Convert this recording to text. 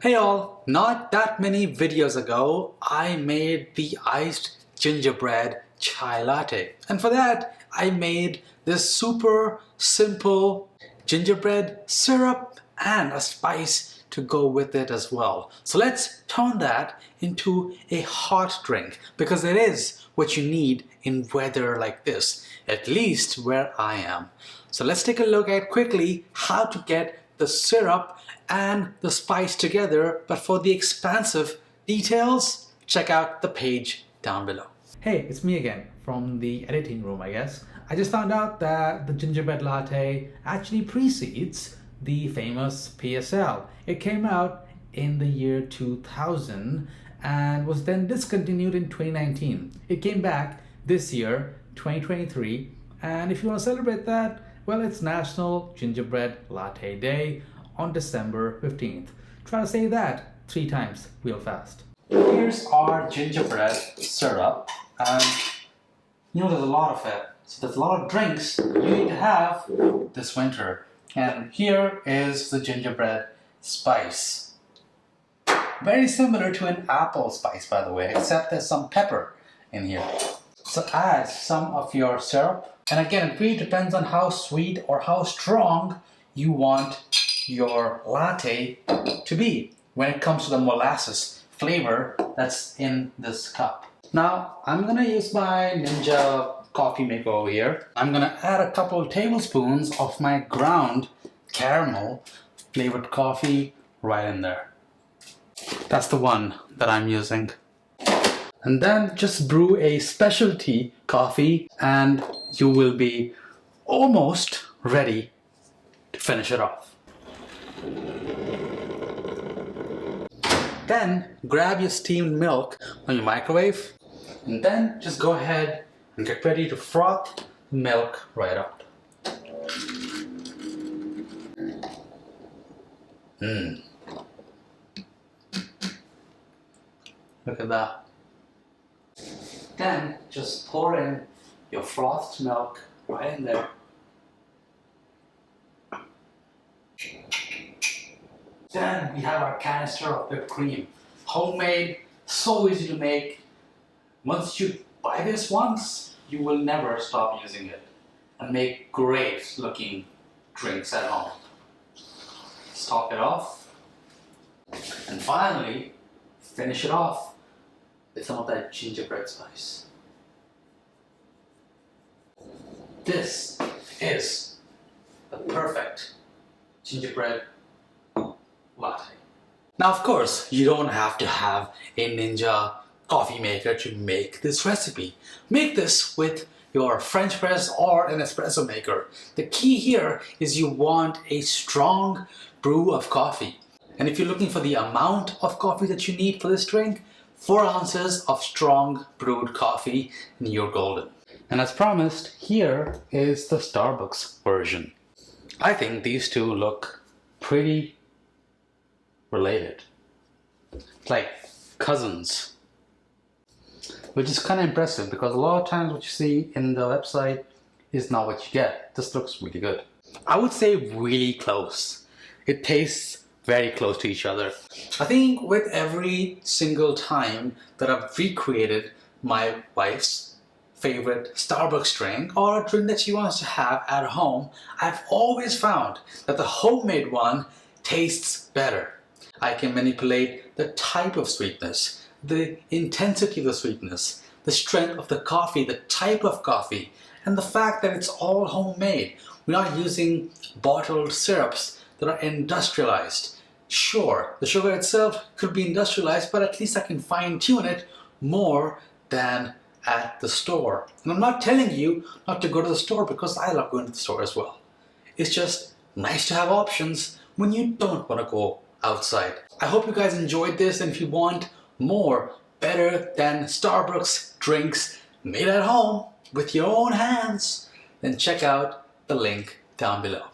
Hey all, not that many videos ago, I made the iced gingerbread chai latte. And for that, I made this super simple gingerbread syrup and a spice to go with it as well. So let's turn that into a hot drink because it is what you need in weather like this, at least where I am. So let's take a look at quickly how to get the syrup and the spice together, but for the expansive details, check out the page down below. Hey, it's me again from the editing room, I guess. I just found out that the gingerbread latte actually precedes the famous PSL. It came out in the year 2000 and was then discontinued in 2019. It came back this year, 2023, and if you want to celebrate that, well, it's National Gingerbread Latte Day on December 15th. Try to say that 3 times real fast. Here's our gingerbread syrup, and there's a lot of it. So there's a lot of drinks you need to have this winter. And here is the gingerbread spice. Very similar to an apple spice, by the way, except there's some pepper in here. So add some of your syrup. And again, it really depends on how sweet or how strong you want your latte to be when it comes to the molasses flavor that's in this cup. Now, I'm gonna use my Ninja coffee maker over here. I'm gonna add a couple of tablespoons of my ground caramel flavored coffee right in there. That's the one that I'm using. And then just brew a specialty coffee and you will be almost ready to finish it off. Then grab your steamed milk on your microwave and then just go ahead and get ready to froth the milk right up. Look at that. Then just pour in your frothed milk right in there. Then we have our canister of whipped cream. Homemade, so easy to make. Once you buy this once, you will never stop using it and make great looking drinks at home. Let's top it off. And finally, finish it off with some of that gingerbread spice. This is the perfect gingerbread latte. Now, of course, you don't have to have a Ninja coffee maker to make this recipe. Make this with your French press or an espresso maker. The key here is you want a strong brew of coffee. And if you're looking for the amount of coffee that you need for this drink, 4 ounces of strong brewed coffee and you're golden. And as promised, here is the Starbucks version. I think these two look pretty related. It's like cousins. Which is kind of impressive because a lot of times what you see in the website is not what you get. This looks really good. I would say really close. It tastes very close to each other. I think with every single time that I've recreated my wife's favorite Starbucks drink or a drink that she wants to have at home, I've always found that the homemade one tastes better. I can manipulate the type of sweetness, the intensity of the sweetness, the strength of the coffee, the type of coffee, and the fact that it's all homemade. We're not using bottled syrups that are industrialized. Sure, the sugar itself could be industrialized, but at least I can fine-tune it more than at the store. And I'm not telling you not to go to the store because I love going to the store as well. It's just nice to have options when you don't want to go outside. I hope you guys enjoyed this, and if you want more better than Starbucks drinks made at home with your own hands, then check out the link down below.